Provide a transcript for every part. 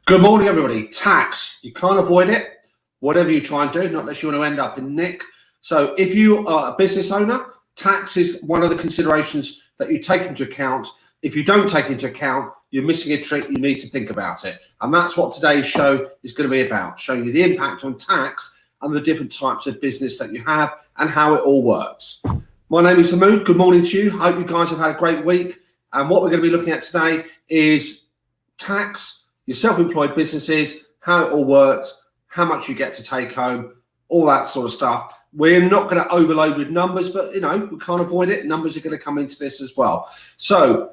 Good morning, everybody. Tax, you can't avoid it, whatever you try and do, not unless you want to end up in Nick. So if you are a business owner, tax is one of the considerations that you take into account. If you don't take into account, you're missing a trick. You need to think about it. And that's what today's show is going to be about, showing you the impact on tax and the different types of business that you have and how it all works. My name is Hamoud. Good morning to you. Hope you guys have had a great week. And what we're going to be looking at today is tax, your self-employed businesses, how it all works, how much you get to take home, all that sort of stuff. We're not going to overload with numbers, but we can't avoid it. Numbers are going to come into this as well. So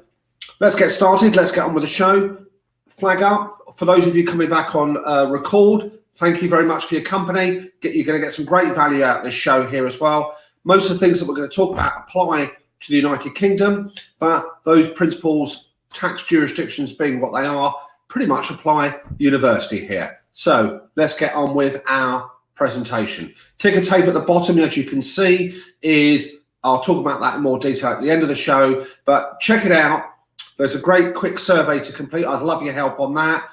let's get started. Let's get on with the show. Flag up. For those of you coming back on record, thank you very much for your company. You're going to get some great value out of this show here as well. Most of the things that we're going to talk about apply to the United Kingdom, but those principles, tax jurisdictions being what they are, pretty much apply university here. So let's get on with our presentation. Ticker tape at the bottom, as you can see, I'll talk about that in more detail at the end of the show, but check it out. There's a great quick survey to complete. I'd love your help on that.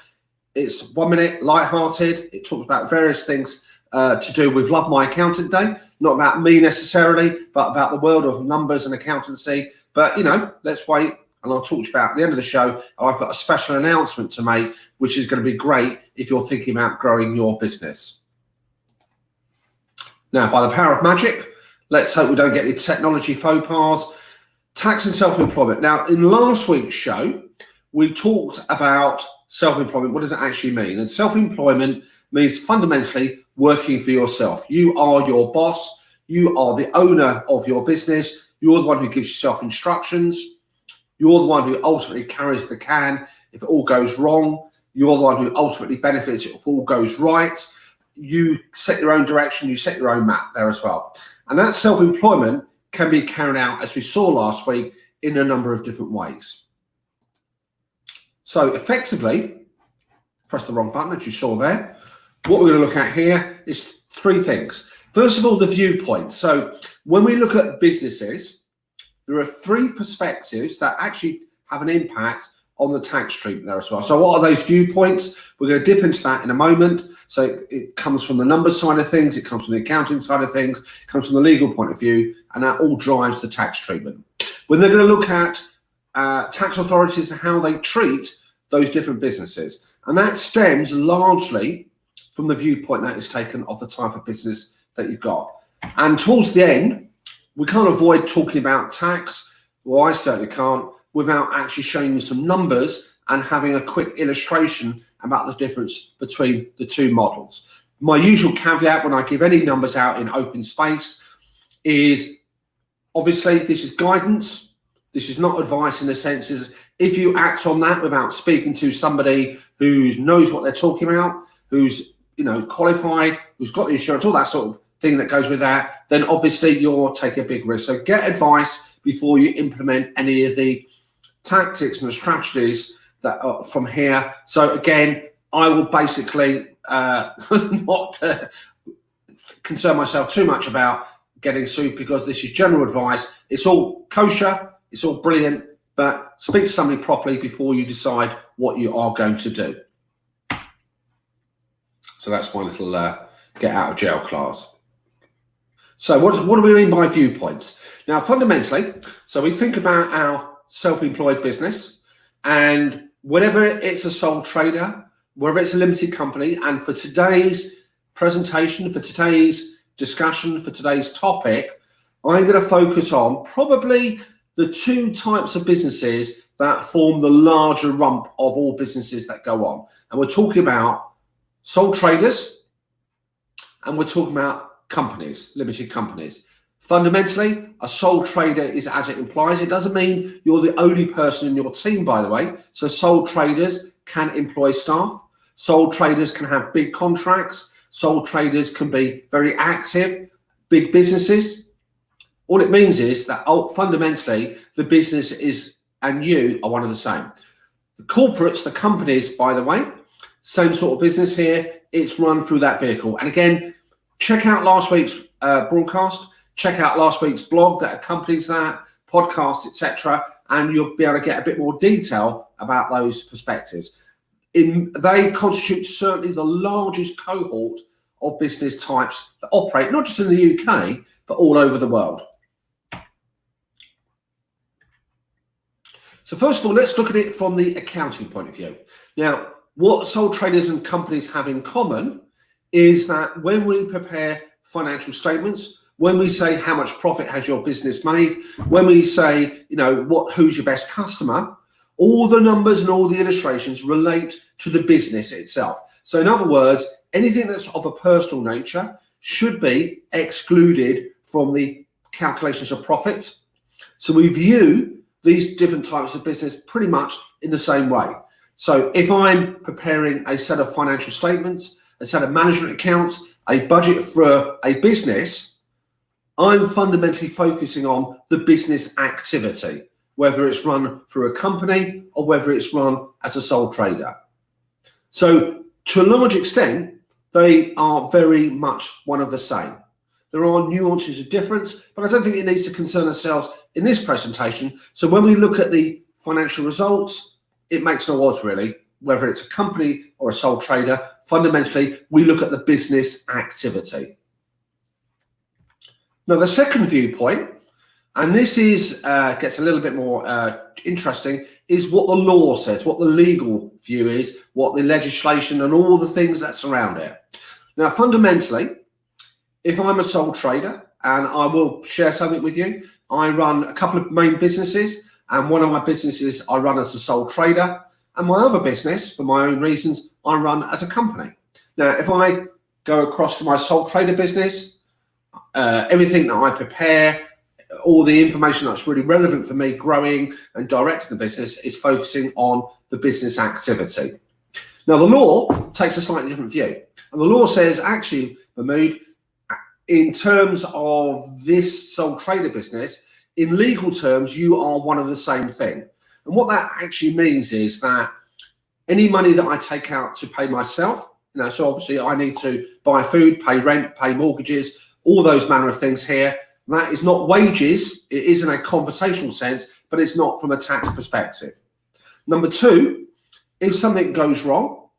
It's 1 minute, light-hearted. It talks about various things to do with Love My Accountant Day. Not about me necessarily, but about the world of numbers and accountancy. But, let's wait. And I'll talk to you about at the end of the show. I've got a special announcement to make, which is going to be great if you're thinking about growing your business. Now, by the power of magic, let's hope we don't get any technology faux pas. Tax and self-employment. Now, in last week's show, we talked about self-employment. What does it actually mean? And self-employment means fundamentally working for yourself. You are your boss. You are the owner of your business. You're the one who gives yourself instructions. You're the one who ultimately carries the can if it all goes wrong. You're the one who ultimately benefits if all goes right. You set your own direction. You set your own map there as well. And that self-employment can be carried out, as we saw last week, in a number of different ways. So effectively, press the wrong button, as you saw there. What we're going to look at here is three things. First of all, the viewpoint. So when we look at businesses, there are three perspectives that actually have an impact on the tax treatment there as well. So what are those viewpoints? We're going to dip into that in a moment. So it comes from the numbers side of things, it comes from the accounting side of things, it comes from the legal point of view, and that all drives the tax treatment. We're then going to look at tax authorities and how they treat those different businesses. And that stems largely from the viewpoint that is taken of the type of business that you've got. And towards the end, we can't avoid talking about tax, well, I certainly can't, without actually showing you some numbers and having a quick illustration about the difference between the two models. My usual caveat when I give any numbers out in open space is, obviously, this is guidance. This is not advice in the sense is if you act on that without speaking to somebody who knows what they're talking about, who's qualified, who's got the insurance, all that sort of thing that goes with that, then obviously you're taking a big risk. So get advice before you implement any of the tactics and the strategies that are from here. So again, I will basically not concern myself too much about getting sued because this is general advice. It's all kosher, it's all brilliant, but speak to somebody properly before you decide what you are going to do. So that's my little get out of jail class. So what do we mean by viewpoints? Now, fundamentally, so we think about our self-employed business, and whether it's a sole trader, whether it's a limited company, and for today's presentation, for today's discussion, for today's topic, I'm going to focus on probably the two types of businesses that form the larger rump of all businesses that go on. And we're talking about sole traders, and we're talking about companies, limited companies. Fundamentally, a sole trader is as it implies. It doesn't mean you're the only person in your team, by the way. So sole traders can employ staff. Sole traders can have big contracts. Sole traders can be very active, big businesses. All it means is that fundamentally the business is and you are one and the same. The corporates, the companies, by the way, same sort of business here. It's run through that vehicle. And again, check out last week's broadcast. Check out last week's blog that accompanies that, podcast, etc., and you'll be able to get a bit more detail about those perspectives. they constitute certainly the largest cohort of business types that operate not just in the UK, but all over the world. So first of all, let's look at it from the accounting point of view. Now, what sole traders and companies have in common is that when we prepare financial statements, when we say how much profit has your business made, when we say, who's your best customer, all the numbers and all the illustrations relate to the business itself. So in other words, anything that's of a personal nature should be excluded from the calculations of profit. So we view these different types of business pretty much in the same way. So if I'm preparing a set of financial statements, a set of management accounts, a budget for a business, I'm fundamentally focusing on the business activity, whether it's run through a company or whether it's run as a sole trader. So to a large extent, they are very much one of the same. There are nuances of difference, but I don't think it needs to concern ourselves in this presentation. So when we look at the financial results, it makes no odds really, whether it's a company or a sole trader. Fundamentally, we look at the business activity. Now, the second viewpoint, and this is gets a little bit more interesting, is what the law says, what the legal view is, what the legislation and all the things that surround it. Now, fundamentally, if I'm a sole trader, and I will share something with you, I run a couple of main businesses, and one of my businesses I run as a sole trader, and my other business, for my own reasons, I run as a company. Now, if I go across to my sole trader business, everything that I prepare, all the information that's really relevant for me growing and directing the business is focusing on the business activity. Now, the law takes a slightly different view. And the law says, actually, Mahmood, in terms of this sole trader business, in legal terms, you are one of the same thing. And what that actually means is that any money that I take out to pay myself, so obviously I need to buy food, pay rent, pay mortgages, all those manner of things here. That is not wages. It is in a conversational sense, but it's not from a tax perspective. Number two, if something goes wrong,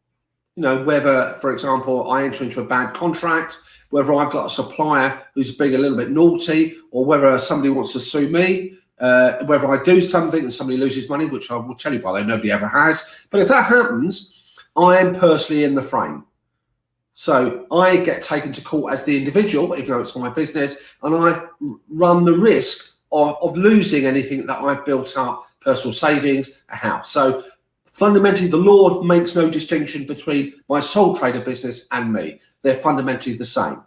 whether, for example, I enter into a bad contract, whether I've got a supplier who's being a little bit naughty, or whether somebody wants to sue me, whether I do something and somebody loses money, which I will tell you, by the way, nobody ever has. But if that happens, I am personally in the frame. So I get taken to court as the individual, even though it's my business, and I run the risk of losing anything that I've built up, personal savings, a house. So fundamentally, the law makes no distinction between my sole trader business and me. They're fundamentally the same.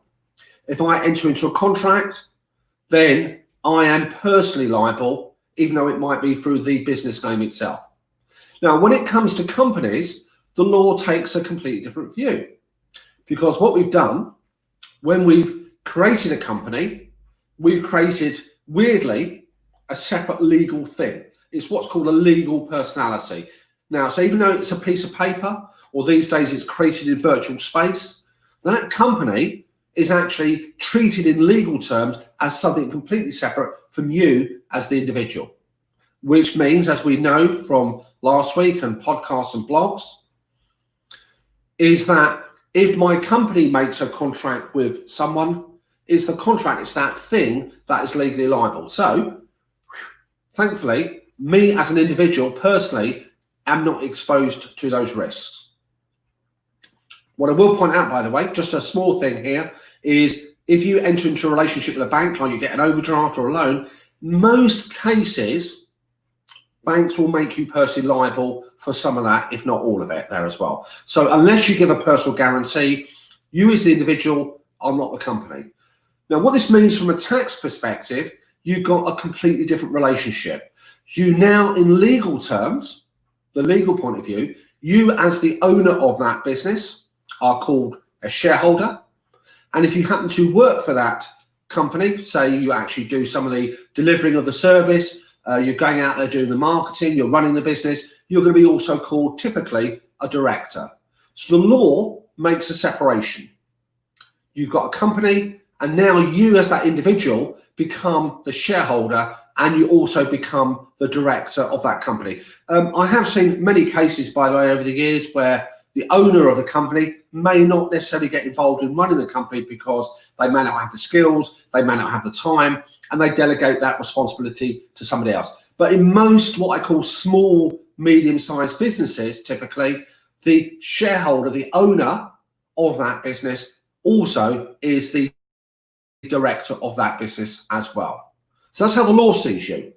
If I enter into a contract, then I am personally liable, even though it might be through the business name itself. Now, when it comes to companies, the law takes a completely different view. Because what we've done, when we've created a company, we've created, weirdly, a separate legal thing. It's what's called a legal personality. Now, so even though it's a piece of paper, or these days it's created in virtual space, that company is actually treated in legal terms as something completely separate from you as the individual. Which means, as we know from last week and podcasts and blogs, is that if my company makes a contract with someone, it's the contract, it's that thing that is legally liable. So, thankfully, me as an individual, personally, am not exposed to those risks. What I will point out, by the way, just a small thing here, is if you enter into a relationship with a bank, like you get an overdraft or a loan, most cases, banks will make you personally liable for some of that, if not all of it there as well. So unless you give a personal guarantee, you as the individual are not the company. Now, what this means from a tax perspective, you've got a completely different relationship. You now, in legal terms, the legal point of view, you as the owner of that business are called a shareholder. And if you happen to work for that company, say you actually do some of the delivering of the service, you're going out there doing the marketing, you're running the business, you're going to be also called typically a director. So the law makes a separation. You've got a company And now you as that individual become the shareholder, and you also become the director of that company. I have seen many cases, by the way, over the years where the owner of the company may not necessarily get involved in running the company because they may not have the skills, they may not have the time, and they delegate that responsibility to somebody else. But in most what I call small, medium-sized businesses, typically, the shareholder, the owner of that business also is the director of that business as well. So that's how the law sees you.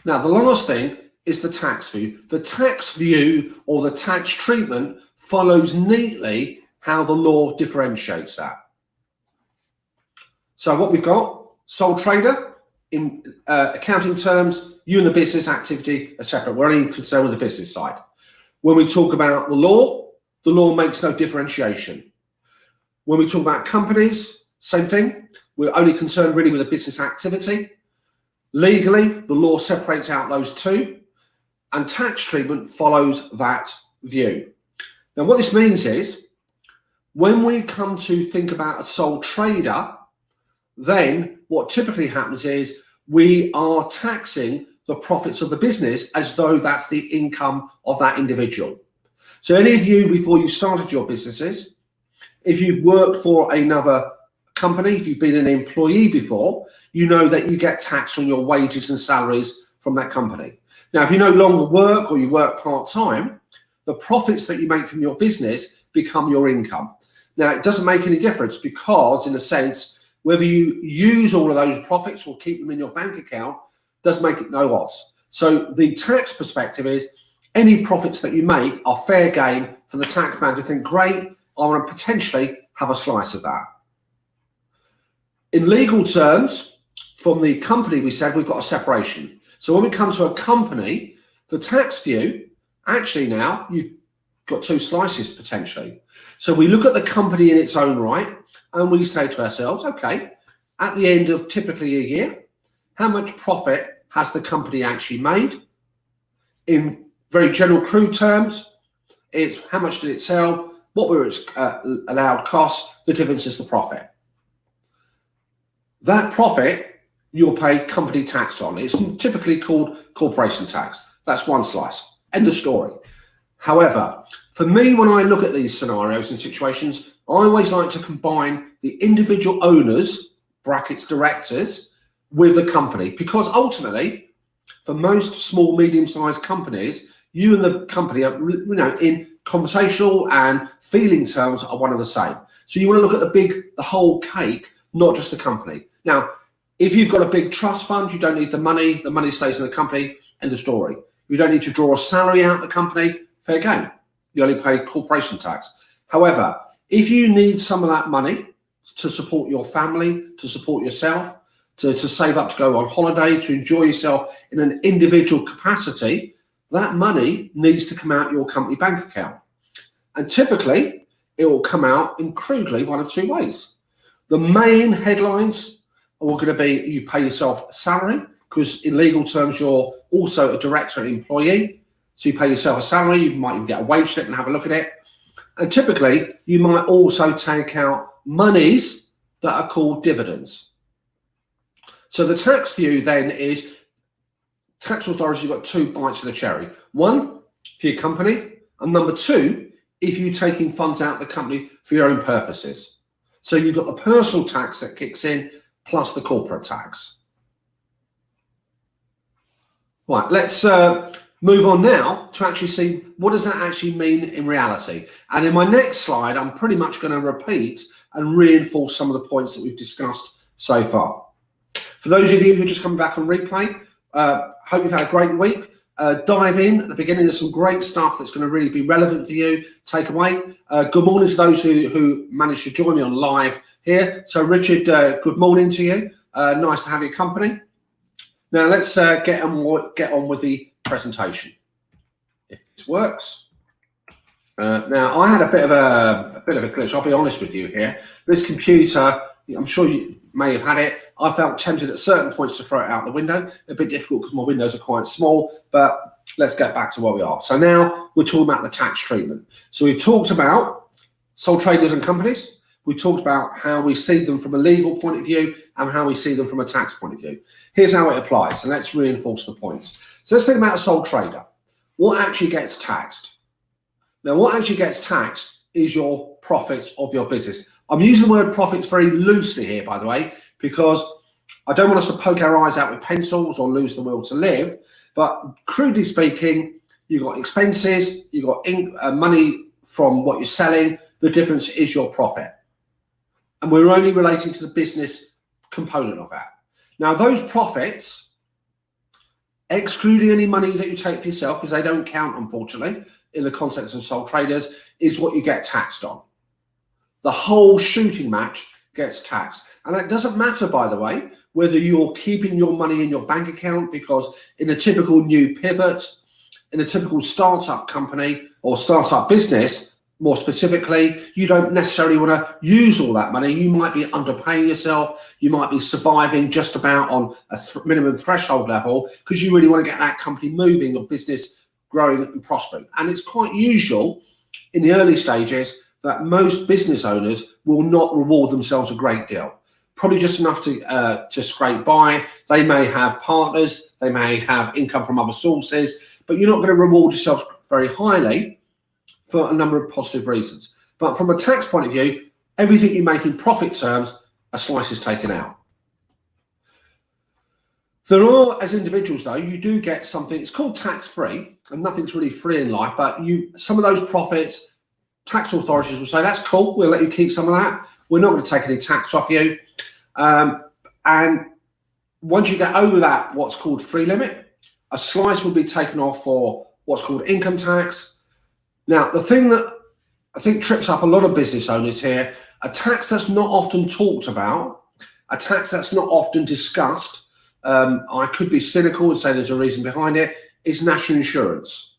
Now, the last thing is the tax view. The tax view or the tax treatment follows neatly how the law differentiates that. So what we've got, sole trader, in accounting terms, you and the business activity are separate. We're only concerned with the business side. When we talk about the law makes no differentiation. When we talk about companies, same thing. We're only concerned really with the business activity. Legally, the law separates out those two, and tax treatment follows that view. Now, what this means is, when we come to think about a sole trader, then what typically happens is we are taxing the profits of the business as though that's the income of that individual. So any of you, before you started your businesses, if you've worked for another company, if you've been an employee before, you know that you get taxed on your wages and salaries from that company. Now, if you no longer work or you work part-time, the profits that you make from your business become your income. Now, it doesn't make any difference because, in a sense, whether you use all of those profits or keep them in your bank account does make it no odds. So the tax perspective is any profits that you make are fair game for the tax man to think, great, I want to potentially have a slice of that. In legal terms, from the company, we said we've got a separation. So when we come to a company, the tax view, actually now you've got two slices potentially. So we look at the company in its own right, and we say to ourselves, okay, at the end of typically a year, how much profit has the company actually made? In very general crude terms, it's how much did it sell, what were its allowed costs, the difference is the profit. That profit you'll pay company tax on. It's typically called corporation tax. That's one slice. End of story. However, for me, when I look at these scenarios and situations, I always like to combine the individual owners, brackets directors, with the company, because ultimately, for most small, medium-sized companies, you and the company are, in conversational and feeling terms are one of the same. So you want to look at the whole cake, not just the company. Now, if you've got a big trust fund, you don't need the money stays in the company, end of story. You don't need to draw a salary out of the company, fair game. You only pay corporation tax. However, if you need some of that money to support your family, to support yourself, to save up to go on holiday, to enjoy yourself in an individual capacity, that money needs to come out your company bank account. And typically, it will come out in crudely one of two ways. The main headlines are going to be you pay yourself a salary, because in legal terms, you're also a director and employee. So you pay yourself a salary, you might even get a wage slip and have a look at it. And typically, you might also take out monies that are called dividends. So the tax view then is tax authorities have got two bites of the cherry. One, for your company, and number two, if you're taking funds out of the company for your own purposes. So you've got the personal tax that kicks in, plus the corporate tax. Right, let's move on now to actually see what does that actually mean in reality. And in my next slide, I'm pretty much going to repeat and reinforce some of the points that we've discussed so far. For those of you who are just coming back on replay, hope you've had a great week. Dive in at the beginning. There's some great stuff that's going to really be relevant for you. Take away. Good morning to those who managed to join me on live here. So Richard, good morning to you. Nice to have your company. Now let's get on with the presentation, if this works. Now I had a bit of a glitch. I'll be honest with you here. This computer, I'm sure you may have had it. I felt tempted at certain points to throw it out the window. A bit difficult because my windows are quite small, but let's get back to where we are. So now we're talking about the tax treatment. So we've talked about sole traders and companies. We talked about how we see them from a legal point of view and how we see them from a tax point of view. Here's how it applies, and let's reinforce the points. So let's think about a sole trader. What actually gets taxed? Now, what actually gets taxed is your profits of your business. I'm using the word profits very loosely here, by the way, because I don't want us to poke our eyes out with pencils or lose the will to live. But crudely speaking, you've got expenses, you've got money from what you're selling. The difference is your profit. And we're only relating to the business component of that. Now, those profits, excluding any money that you take for yourself, because they don't count, unfortunately, in the context of sole traders, is what you get taxed on. The whole shooting match gets taxed. And it doesn't matter, by the way, whether you're keeping your money in your bank account, because in a typical new pivot, in a typical startup company or startup business, more specifically, you don't necessarily want to use all that money. You might be underpaying yourself. You might be surviving just about on a minimum threshold level because you really want to get that company moving, your business growing and prospering. And it's quite usual in the early stages that most business owners will not reward themselves a great deal. Probably just enough to scrape by. They may have partners, they may have income from other sources, but you're not going to reward yourself very highly for a number of positive reasons. But from a tax point of view, everything you make in profit terms, a slice is taken out. There are, as individuals though, you do get something, it's called tax-free, and nothing's really free in life, but some of those profits, tax authorities will say, that's cool, we'll let you keep some of that. We're not going to take any tax off you. And once you get over that, what's called free limit, a slice will be taken off for what's called income tax. Now, the thing that I think trips up a lot of business owners here, a tax that's not often talked about, a tax that's not often discussed, I could be cynical and say there's a reason behind it, is national insurance.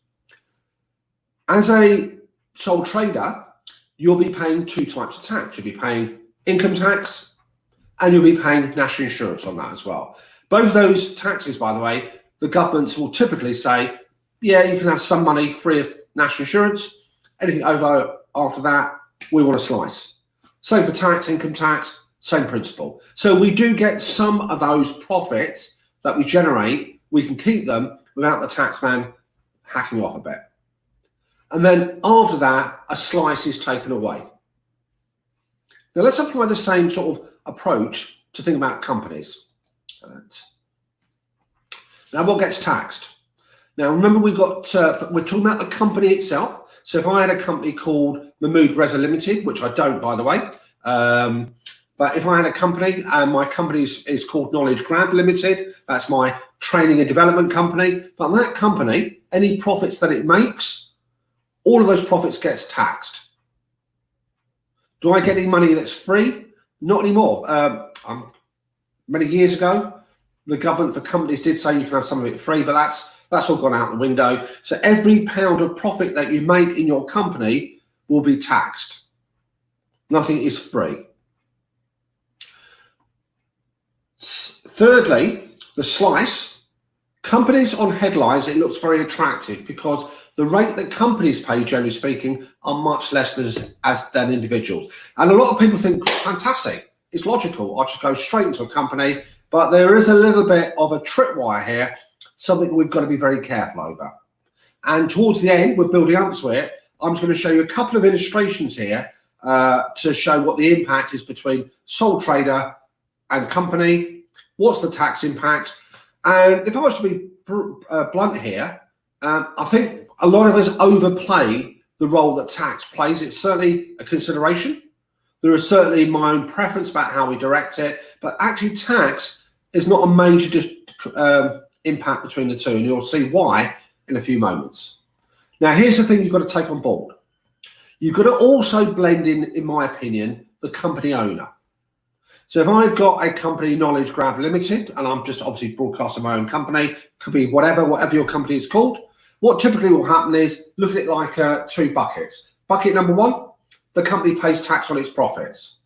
As a sole trader, you'll be paying two types of tax. You'll be paying income tax and you'll be paying national insurance on that as well. Both of those taxes, by the way, the governments will typically say, yeah, you can have some money free of national insurance. Anything over after that, we want a slice. Same for tax, income tax, same principle. So we do get some of those profits that we generate, we can keep them without the taxman hacking off a bit. And then after that, a slice is taken away. Now let's apply the same sort of approach to think about companies. Now what gets taxed? Now remember we're talking about the company itself. So if I had a company called Mahmood Reza Limited, which I don't, by the way, but if I had a company and my company is called Knowledge Grab Limited, that's my training and development company. But that company, any profits that it makes, all of those profits gets taxed. Do I get any money that's free? Not anymore. Many years ago, the government for companies did say you can have some of it free, but that's all gone out the window. So every pound of profit that you make in your company will be taxed. Nothing is free. Thirdly, the slice. Companies on headlines, it looks very attractive because the rate that companies pay, generally speaking, are much less than individuals. And a lot of people think, fantastic, it's logical, I should go straight into a company, but there is a little bit of a tripwire here, something we've got to be very careful over. And towards the end, we're building up to it, I'm just going to show you a couple of illustrations here to show what the impact is between sole trader and company, what's the tax impact. And if I was to be blunt here, I think a lot of us overplay the role that tax plays. It's certainly a consideration. There is certainly my own preference about how we direct it, but actually tax is not a major impact between the two, and you'll see why in a few moments. Now, here's the thing you've got to take on board. You've got to also blend in my opinion, the company owner. So if I've got a company, Knowledge Grab Limited, and I'm just obviously broadcasting my own company, could be whatever your company is called, what typically will happen is look at it like two buckets. Bucket number one, the company pays tax on its profits.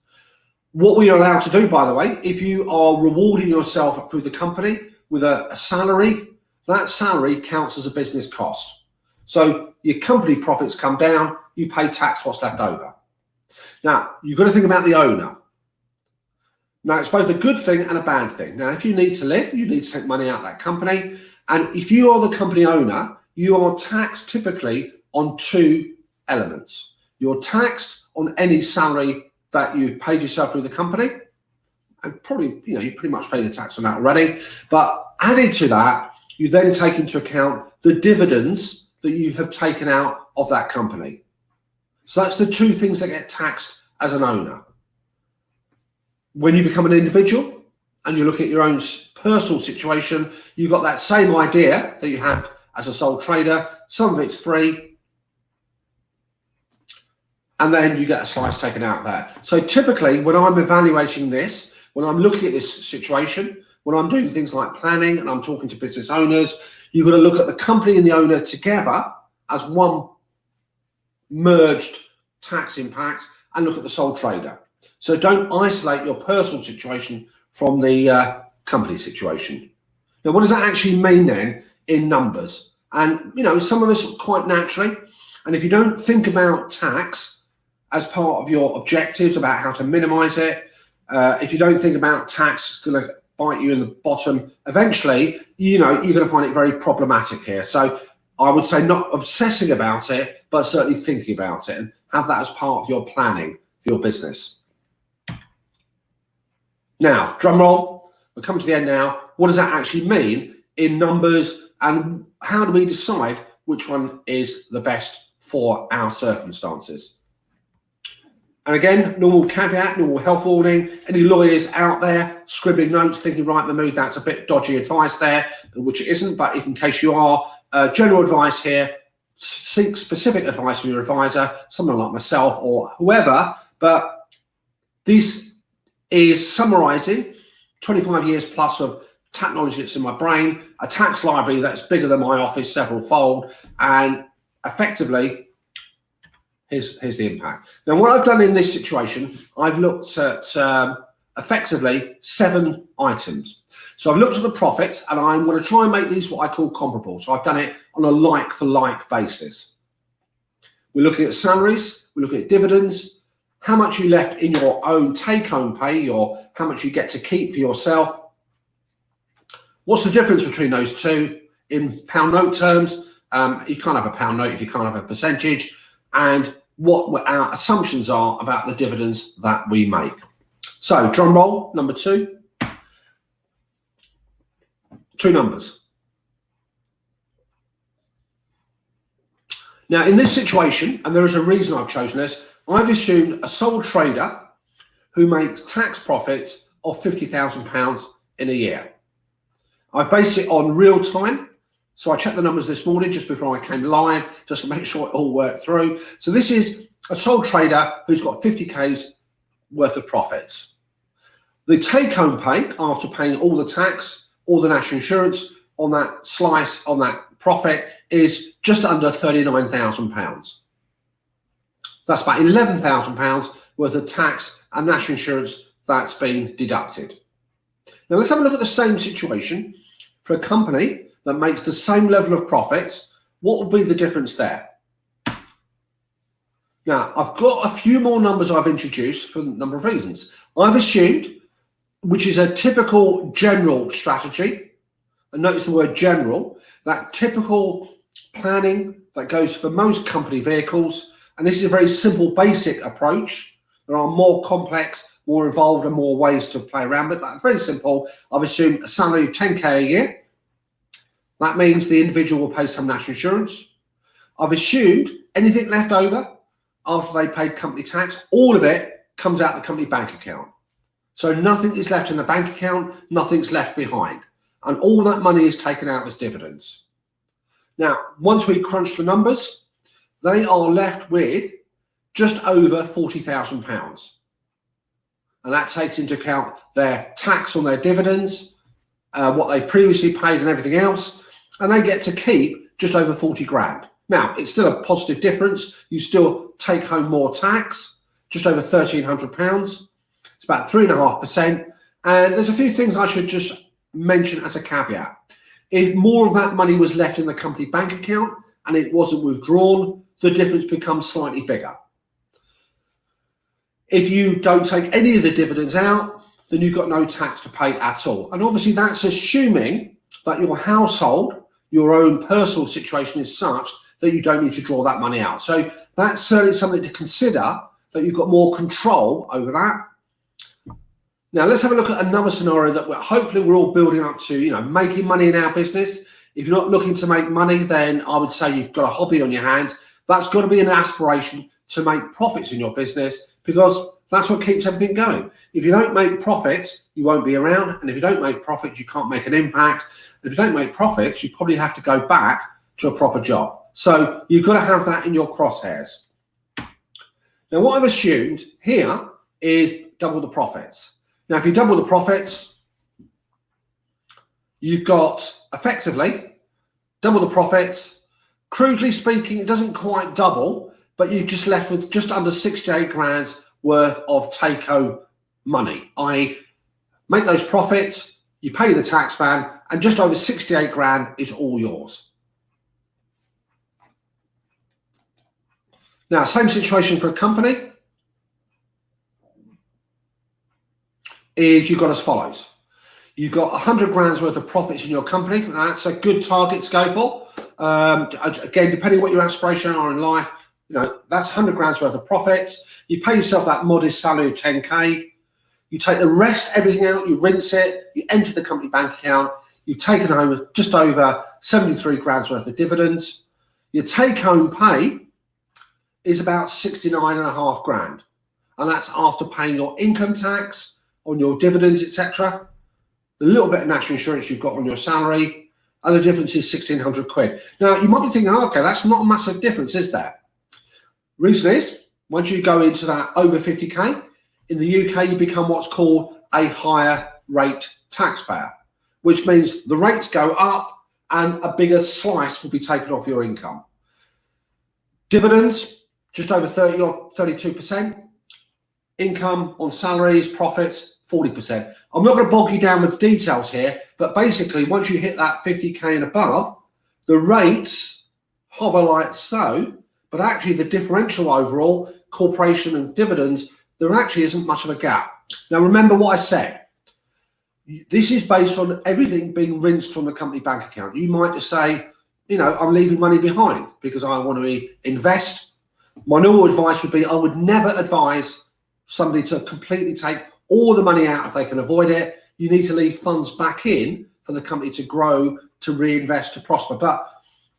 What we are allowed to do, by the way, if you are rewarding yourself through the company with a salary, that salary counts as a business cost. So your company profits come down, you pay tax what's left over. Now, you've got to think about the owner. Now, it's both a good thing and a bad thing. Now, if you need to live, you need to take money out of that company. And if you are the company owner, you are taxed typically on two elements. You're taxed on any salary that you've paid yourself through the company. And probably, you pretty much pay the tax on that already. But added to that, you then take into account the dividends that you have taken out of that company. So that's the two things that get taxed as an owner. When you become an individual and you look at your own personal situation, you've got that same idea that you had as a sole trader. Some of it's free, and then you get a slice taken out there. So typically, when I'm evaluating this, when I'm looking at this situation, when I'm doing things like planning and I'm talking to business owners, you've got to look at the company and the owner together as one merged tax impact and look at the sole trader. So don't isolate your personal situation from the company situation. Now, what does that actually mean then in numbers? And, some of us quite naturally, and if you don't think about tax as part of your objectives about how to minimize it, if you don't think about tax going to bite you in the bottom, eventually, you're going to find it very problematic here. So I would say not obsessing about it, but certainly thinking about it and have that as part of your planning for your business. Now, drum roll, we're coming to the end now. What does that actually mean in numbers, and how do we decide which one is the best for our circumstances? And again, normal caveat, normal health warning. Any lawyers out there scribbling notes thinking, right, Mahmood, that's a bit dodgy advice there, which it isn't, but if in case you are, general advice here, seek specific advice from your advisor, someone like myself or whoever, but this is summarizing 25 years plus of technology that's in my brain, a tax library that's bigger than my office several fold, and effectively, here's the impact. Now, what I've done in this situation, I've looked at effectively 7 items. So I've looked at the profits, and I'm going to try and make these what I call comparable. So I've done it on a like-for-like basis. We're looking at salaries, we're looking at dividends, how much you left in your own take-home pay, or how much you get to keep for yourself. What's the difference between those two in pound note terms? You can't have a pound note if you can't have a percentage, and what our assumptions are about the dividends that we make. So drum roll, number 2. 2 numbers. Now, in this situation, and there is a reason I've chosen this, I've assumed a sole trader who makes tax profits of £50,000 in a year. I base it on real time. So I checked the numbers this morning just before I came live, just to make sure it all worked through. So this is a sole trader who's got 50K's worth of profits. The take-home pay, after paying all the tax, all the national insurance on that slice, on that profit, is just under £39,000. That's about £11,000 worth of tax and national insurance that's been deducted. Now let's have a look at the same situation for a company that makes the same level of profits. What would be the difference there? Now, I've got a few more numbers I've introduced for a number of reasons. I've assumed, which is a typical general strategy, and notice the word general, that typical planning that goes for most company vehicles. And this is a very simple, basic approach. There are more complex, more involved, and more ways to play around with it, but very simple. I've assumed a salary of 10K a year. That means the individual will pay some national insurance. I've assumed anything left over after they paid company tax, all of it comes out the company bank account. So nothing is left in the bank account, nothing's left behind. And all that money is taken out as dividends. Now, once we crunch the numbers, they are left with just over £40,000. And that takes into account their tax on their dividends, what they previously paid and everything else. And they get to keep just over 40 grand. Now, it's still a positive difference. You still take home more tax, just over £1,300. It's about 3.5%. And there's a few things I should just mention as a caveat. If more of that money was left in the company bank account and it wasn't withdrawn, the difference becomes slightly bigger. If you don't take any of the dividends out, then you've got no tax to pay at all. And obviously that's assuming that your household, your own personal situation is such that you don't need to draw that money out. So that's certainly something to consider, that you've got more control over that. Now let's have a look at another scenario that hopefully we're all building up to, making money in our business. If you're not looking to make money, then I would say you've got a hobby on your hands. That's got to be an aspiration to make profits in your business, because that's what keeps everything going. If you don't make profits, you won't be around. And if you don't make profits, you can't make an impact. And if you don't make profits, you probably have to go back to a proper job. So you've got to have that in your crosshairs. Now, what I've assumed here is double the profits. Now, if you double the profits, you've got effectively double the profits. Crudely speaking, it doesn't quite double, but you're just left with just under 68 grand's worth of take-home money. I make those profits, you pay the tax man, and just over 68 grand is all yours. Now, same situation for a company is you've got as follows. You've got 100 grand's worth of profits in your company. That's a good target to go for. Again, depending what your aspirations are in life, that's 100 grand's worth of profits. You pay yourself that modest salary of 10K. You take the rest, everything out, you rinse it, you enter the company bank account. You've taken home just over 73 grand's worth of dividends. Your take home pay is about 69.5 grand. And that's after paying your income tax on your dividends, etc. The little bit of national insurance you've got on your salary, and the difference is 1,600 quid. Now, you might be thinking, okay, that's not a massive difference, is there? Reason is, once you go into that over 50K, in the UK, you become what's called a higher rate taxpayer, which means the rates go up and a bigger slice will be taken off your income. Dividends, just over 30 or 32%. Income on salaries, profits, 40%. I'm not going to bog you down with details here, but basically, once you hit that 50K and above, the rates hover like so, but actually the differential overall, corporation and dividends, there actually isn't much of a gap. Now, remember what I said. This is based on everything being rinsed from the company bank account. You might just say, I'm leaving money behind because I want to invest. My normal advice would be I would never advise somebody to completely take all the money out if they can avoid it. You need to leave funds back in for the company to grow, to reinvest, to prosper. But,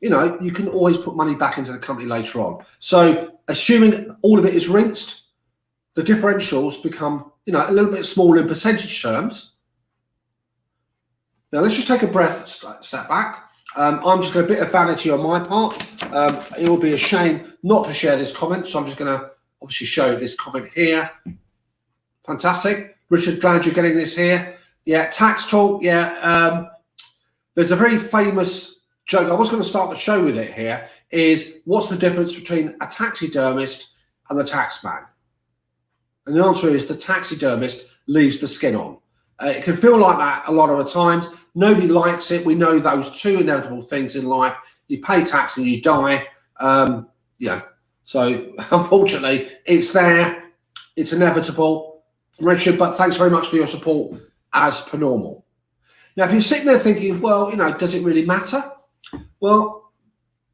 you can always put money back into the company later on. So assuming all of it is rinsed, the differentials become, a little bit smaller in percentage terms. Now, let's just take a breath, step back. I'm just going to, a bit of vanity on my part. It will be a shame not to share this comment. So I'm just going to obviously show this comment here. Fantastic. Richard, glad you're getting this here. Yeah, tax talk. Yeah. There's a very famous joke. I was going to start the show with it here. Is what's the difference between a taxidermist and the tax man? And the answer is the taxidermist leaves the skin on. It can feel like that a lot of the times. Nobody likes it. We know those two inevitable things in life. You pay tax and you die. So unfortunately, it's there. It's inevitable. Richard, but thanks very much for your support as per normal. Now, if you're sitting there thinking, well, does it really matter? Well,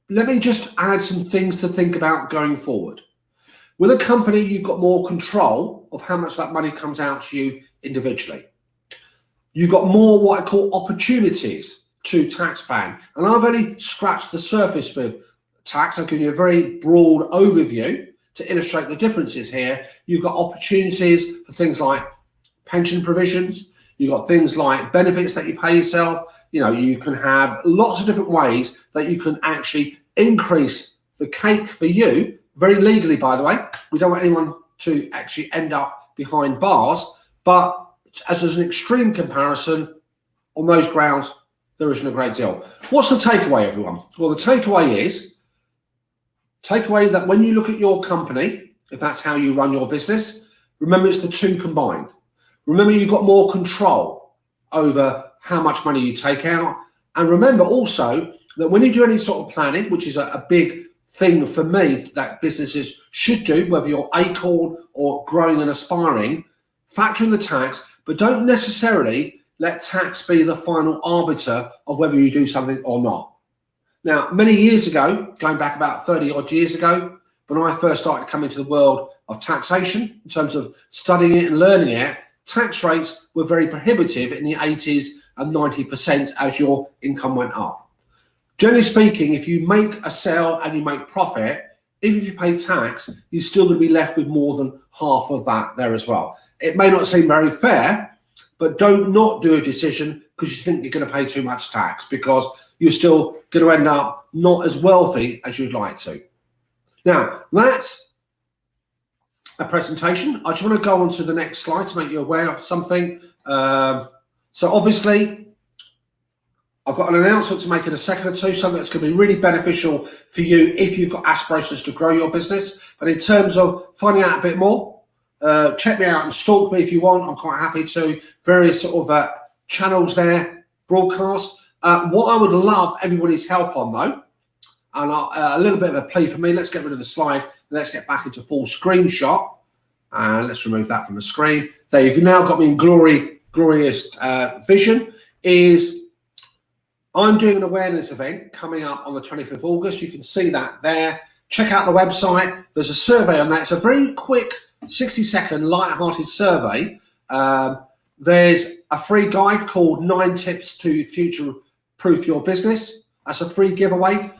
let me just add some things to think about going forward. With a company, you've got more control of how much that money comes out to you individually. You've got more what I call opportunities to tax plan. And I've only scratched the surface with tax. I've given you a very broad overview to illustrate the differences here. You've got opportunities for things like pension provisions. You've got things like benefits that you pay yourself. You can have lots of different ways that you can actually increase the cake for you, very legally, by the way. We don't want anyone to actually end up behind bars, but as an extreme comparison, on those grounds, there isn't a great deal. What's the takeaway, everyone? Well, the takeaway is, that when you look at your company, if that's how you run your business, remember it's the two combined. Remember you've got more control over how much money you take out. And remember also that when you do any sort of planning, which is a big thing for me that businesses should do, whether you're acorn or growing and aspiring. Factor in the tax, but don't necessarily let tax be the final arbiter of whether you do something or not. Now, many years ago, going back about 30 odd years ago, when I first started to come into the world of taxation, in terms of studying it and learning it, tax rates were very prohibitive in the 80s and 90% as your income went up. Generally speaking, if you make a sale and you make profit, even if you pay tax, you're still going to be left with more than half of that there as well. It may not seem very fair, but don't not do a decision because you think you're going to pay too much tax, because you're still going to end up not as wealthy as you'd like to. Now, that's a presentation. I just want to go on to the next slide to make you aware of something. So obviously, I've got an announcement to make in a second or two, something that's going to be really beneficial for you if you've got aspirations to grow your business. But in terms of finding out a bit more, check me out and stalk me if you want. I'm quite happy to. Various sort of channels there, broadcasts. What I would love everybody's help on, though, and a little bit of a plea for me, let's get rid of the slide and let's get back into full screenshot. And let's remove that from the screen. There, you've now got me in glorious vision. Is I'm doing an awareness event coming up on the 25th of August. You can see that there. Check out the website. There's a survey on that. It's a very quick 60-second light-hearted survey. There's a free guide called 9 Tips to Future-Proof Your Business. That's a free giveaway.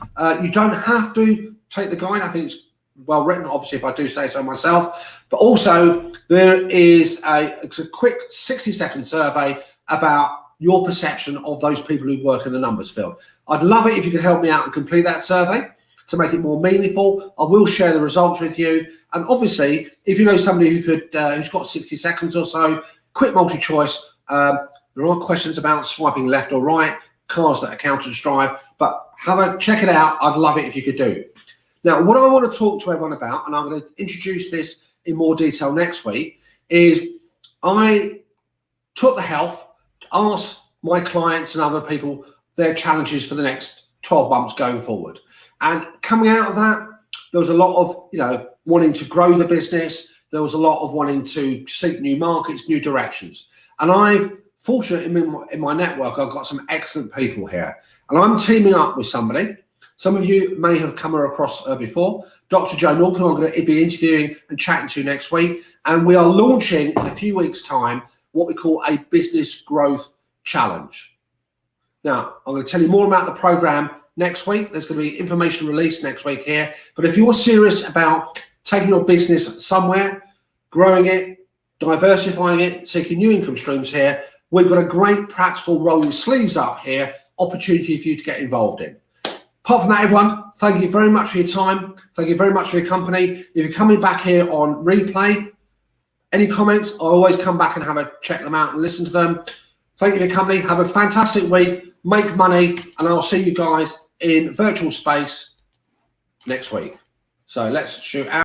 You don't have to take the guide. I think it's well written, obviously, if I do say so myself. But also, there is it's a quick 60-second survey about your perception of those people who work in the numbers field. I'd love it if you could help me out and complete that survey to make it more meaningful. I will share the results with you. And obviously, if you know somebody who could, who's got 60 seconds or so, quick multi-choice. There are questions about swiping left or right, cars that accountants drive, but check it out. I'd love it if you could do. Now, what I want to talk to everyone about, and I'm going to introduce this in more detail next week, is I took the health to ask my clients and other people their challenges for the next 12 months going forward. And coming out of that, there was a lot of, wanting to grow the business. There was a lot of wanting to seek new markets, new directions. And I've, fortunately in my network, I've got some excellent people here. And I'm teaming up with somebody. Some of you may have come across her before, Dr. Joe North, who I'm going to be interviewing and chatting to next week. And we are launching in a few weeks' time what we call a business growth challenge. Now, I'm going to tell you more about the program next week. There's going to be information released next week here. But if you're serious about taking your business somewhere, growing it, diversifying it, seeking new income streams here, we've got a great practical roll your sleeves up here opportunity for you to get involved in. Apart from that, everyone, thank you very much for your time. Thank you very much for your company. If you're coming back here on replay, any comments, I always come back and check them out and listen to them. Thank you for your company. Have a fantastic week. Make money, and I'll see you guys in virtual space next week. So let's shoot out.